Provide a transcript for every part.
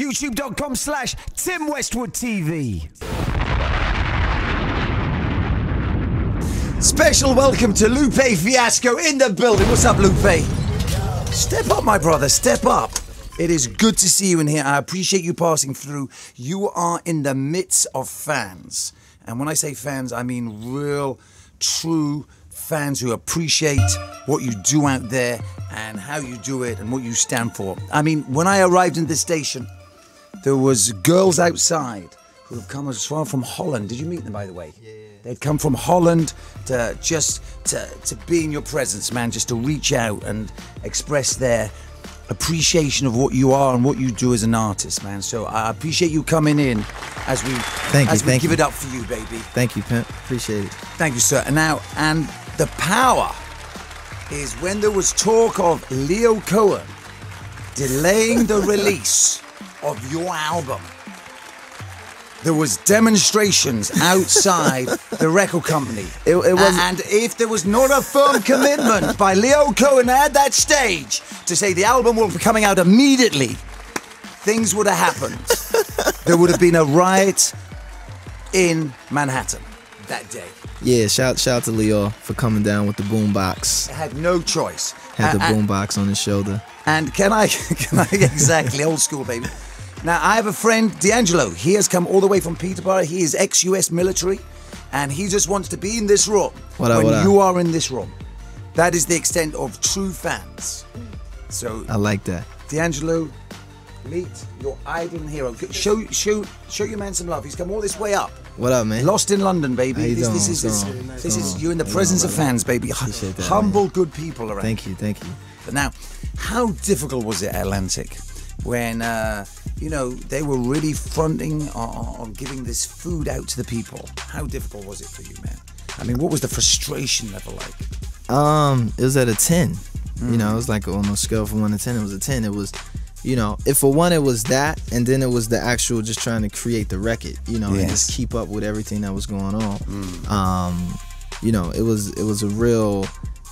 YouTube.com/Tim Westwood TV. Special welcome to Lupe Fiasco in the building. What's up, Lupe? Step up, my brother. Step up. It is good to see you in here. I appreciate you passing through. You are in the midst of fans. And when I say fans, I mean real, true fans who appreciate what you do out there and how you do it and what you stand for. I mean, when I arrived in the station, there was girls outside who have come as far from Holland. Did you meet them, by the way? Yeah. They'd come from Holland to be in your presence, man, just to reach out and express their appreciation of what you are and what you do as an artist, man. So I appreciate you coming in as we give it up for you, baby. Thank you, Pimp. Appreciate it. Thank you, sir. And the power is when there was talk of Leo Cohen delaying the release of your album. There was demonstrations outside the record company. It was, and if there was not a firm commitment by Leo Cohen at that stage to say the album will be coming out immediately, things would have happened. There would have been a riot in Manhattan that day. Yeah, shout out to Leo for coming down with the boombox. I had no choice. Had the boombox on his shoulder. And can I exactly old school, baby. Now, I have a friend, D'Angelo. He has come all the way from Peterborough. He is ex-US military, and he just wants to be in this room when you are in this room. That is the extent of true fans. So I like that. D'Angelo, meet your idol and hero. Show your man some love. He's come all this way up. What up, man? Lost in London, baby. This is you in the presence of fans, baby. Humble, good people around. Thank you. But now, how difficult was it at Atlantic when they were really fronting on giving this food out to the people? How difficult was it for you, man? I mean, what was the frustration level like? It was at a 10. You know, it was like on a scale from 1 to 10. It was a 10. It was, if for one it was that, and then it was the actual just trying to create the record, and just keep up with everything that was going on. It was a real.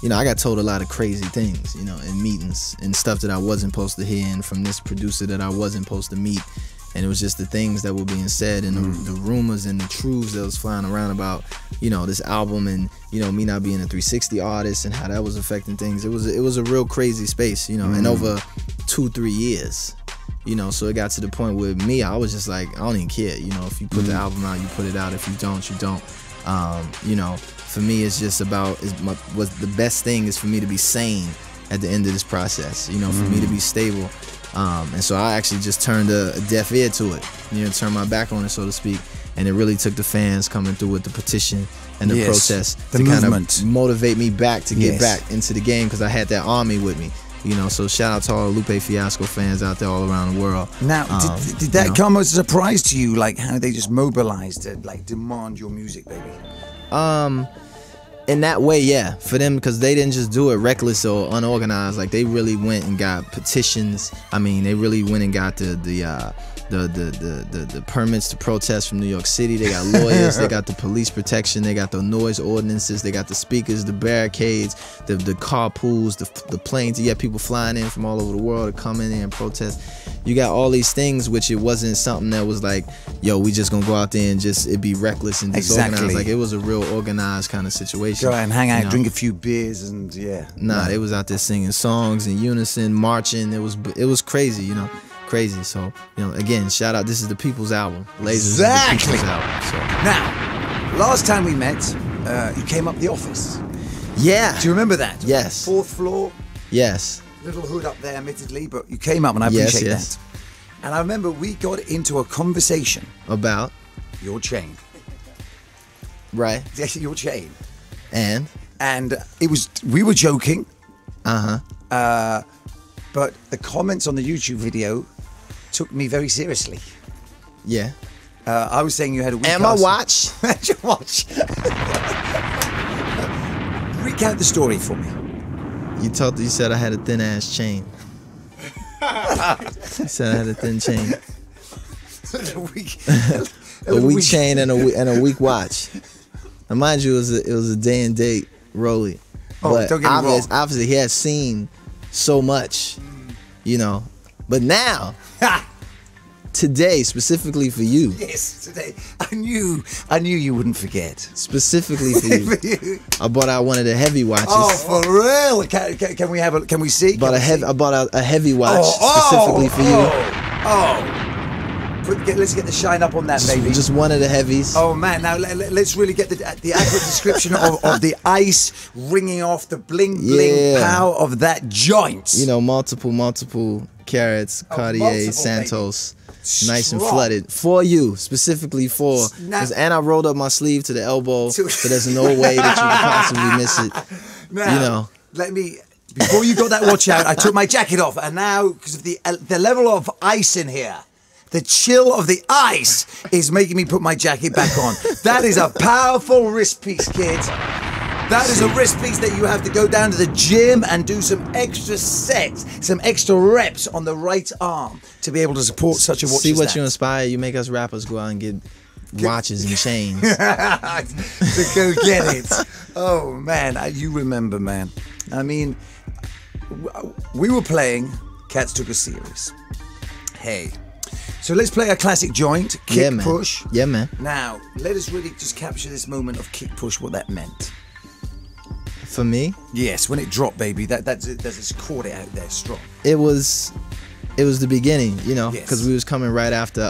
I got told a lot of crazy things, in meetings and stuff that I wasn't supposed to hear, and from this producer that I wasn't supposed to meet. And it was just the things that were being said and the rumors and the truths that was flying around about, this album and, me not being a 360 artist and how that was affecting things. It was a real crazy space, and over 2-3 years, so it got to the point where me, I was just like, I don't even care, if you put the album out, you put it out. If you don't, you don't. For me, it's just about what's the best thing is for me to be sane at the end of this process. For me to be stable, and so I actually just turned a deaf ear to it. Turned my back on it, so to speak. And it really took the fans coming through with the petition and the protest to kind of motivate me back to get back into the game, because I had that army with me. So shout out to all the Lupe Fiasco fans out there all around the world. Now, did that come as a surprise to you, like how they just mobilized to like demand your music, baby? In that way, yeah, for them, because they didn't just do it reckless or unorganized. Like, they really went and got petitions. I mean, they really went and got the permits to protest from New York City. They got lawyers. They got the police protection. They got the noise ordinances. They got the speakers, the barricades, the carpools, the planes. You got people flying in from all over the world to come in there and protest. You got all these things, which it wasn't something that was like, yo, we just gonna go out there and it'd be reckless and disorganized. Exactly. Like, it was a real organized kind of situation. Go out and hang out, drink a few beers, and they was out there singing songs in unison, marching. It was crazy, crazy. So, again, shout out. This is the People's album. Lasers is the People's album. So. Now, last time we met, you came up the office. Yeah. Do you remember that? Yes. 4th floor. Yes. Little hood up there, admittedly, but you came up, and I appreciate that. And I remember we got into a conversation about your chain. Right. Your chain. And we were joking. But the comments on the YouTube video took me very seriously. Yeah. I was saying you had a weak And my watch. Your watch. Recount the story for me. You said I had a thin ass chain. You said I had a thin chain. a weak chain and a weak watch. Now, mind you, it was a day and date Rolly. But don't get me wrong. Obviously, he had seen so much, But now, today, specifically for you. Yes, today. I knew you wouldn't forget. Specifically for you. I bought out one of the heavy watches. Oh, for real? Can we have a? Can we see? I bought out a heavy watch specifically for you. Let's get the shine up on that, baby. Just one of the heavies. Oh man! Now let's really get the accurate description of the ice ringing off, the bling power of that joint. You know, multiple carats, Cartier, Santos. Nice and flooded for you, specifically for. And I rolled up my sleeve to the elbow, so there's no way that you could possibly miss it. Now, you know, before you got that watch out, I took my jacket off, and now because of the level of ice in here, the chill of the ice is making me put my jacket back on. That is a powerful wrist piece, kids. That is a wrist piece that you have to go down to the gym and do some extra sets, some extra reps on the right arm to be able to support such a watch. See what you inspire. You make us rappers go out and get watches and chains. To go get it. Oh, man. You remember, man. I mean, we were playing, Cats took us serious. Hey. So let's play a classic joint, kick push. Yeah, man. Now, let us really just capture this moment of kick push, what that meant. For me? Yes, when it dropped, baby, that's just caught it out there strong. It was the beginning, you know, because we was coming right after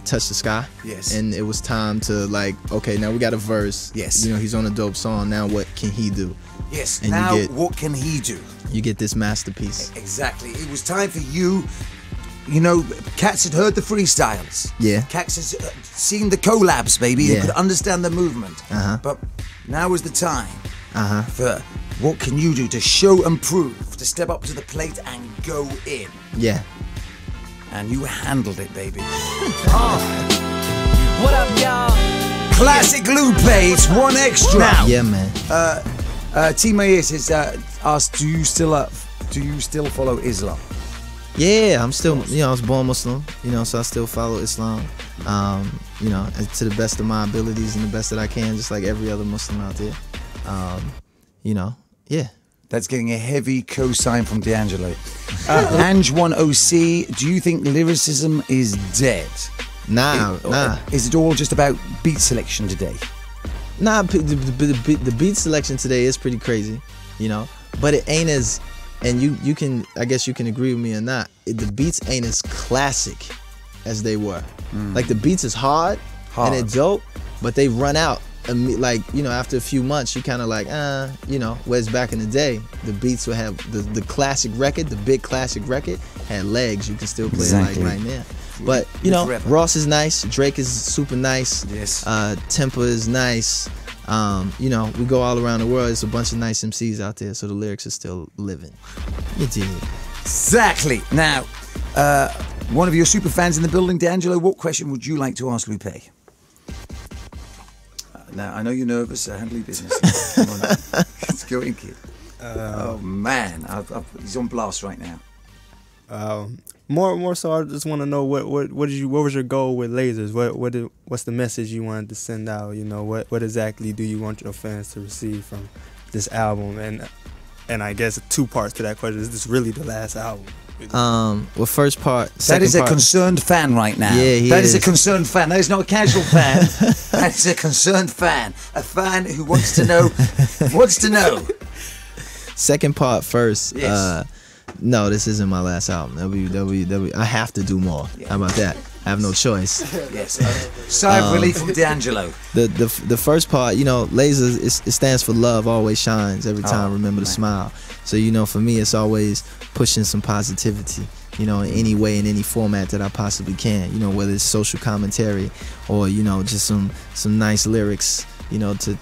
Touch the Sky. Yes. And it was time to like, okay, now we got a verse. Yes. You know, he's on a dope song. Now what can he do? Yes. And now what can he do? You get this masterpiece. Exactly. It was time for you. You know, Cats had heard the freestyles. Yeah. Cats has seen the collabs, baby. They could understand the movement. But now was the time for what can you do to show and prove, to step up to the plate and go in. Yeah. And you handled it, baby. What up, y'all? Classic Lupe, it's one extra. Now, yeah, man. T Mayes has asked, do you still follow Islam? Yeah, I'm still, you know, I was born Muslim, you know, so I still follow Islam, you know, to the best of my abilities and the best that I can, just like every other Muslim out there. You know, yeah. That's getting a heavy cosign from D'Angelo. Ange10C, do you think lyricism is dead? Nah. Is it all just about beat selection today? Nah, the beat selection today is pretty crazy, you know, but it ain't as, and you can, I guess you can agree with me or not, the beats ain't as classic as they were. Like the beats is hard. And it's dope, but they run out. Like, you know, after a few months, you kind of like, you know, whereas back in the day, the beats would have, the classic record, the big classic record, had legs. You can still play it like right now. But, you know, Ross is nice, Drake is super nice, Tempa is nice. You know, we go all around the world, there's a bunch of nice MCs out there, so the lyrics are still living. You dig? Exactly. Now, one of your super fans in the building, D'Angelo, what question would you like to ask Lupe? Now, I know you're nervous, so handle your business. Come on, let's go in, kid. Oh, man. He's on blast right now. More so, I just want to know what was your goal with Lasers? What's the message you wanted to send out? You know, what exactly do you want your fans to receive from this album? And I guess 2 parts to that question. Is this really the last album? Well, first part. That is a concerned fan right now. Yeah, that is a concerned fan. That is not a casual fan. That is a concerned fan. A fan who wants to know. Second part first. Yes. No, this isn't my last album. I have to do more. How about that? I have no choice. Yes. Sigh of relief from D'Angelo. The first part, you know, Lasers, it stands for love always shines. Every time, remember to smile. So, you know, for me, it's always pushing some positivity, you know, in any way, in any format that I possibly can. You know, whether it's social commentary or, you know, just some nice lyrics, you know, to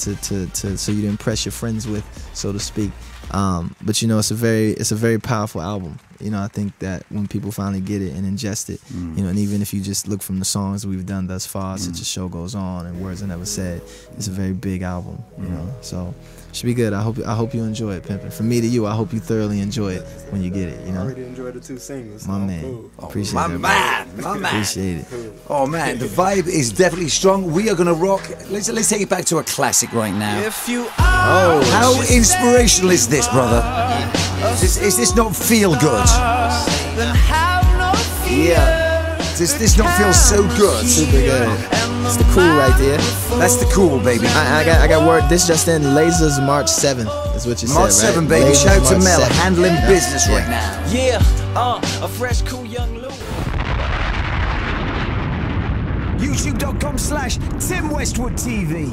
so you to impress your friends with, so to speak. But you know, it's a very powerful album. You know, I think that when people finally get it and ingest it, you know, and even if you just look from the songs we've done thus far, such as Show Goes On and Words I Never Said, it's a very big album. You know, so it should be good. I hope you enjoy it, Pimpin'. From me to you, I hope you thoroughly enjoy it when you get it. You know, I already enjoyed the 2 singles. My man, cool. Appreciate my that. Man. Appreciate it. Oh man, the vibe is definitely strong. We are gonna rock. Let's take it back to a classic right now. If you are How inspirational is this, brother? Is this not feel good? then have no fear. Yeah. this not feel so good? Super good. It's the cool right there. That's the cool, baby. I got word. This just in. Lasers March 7th is what you March said, right? 7, baby. Lasers Shout out to March Mel, 7. handling business right now. Yeah, a fresh, cool young Lupe. YouTube.com/Tim Westwood TV.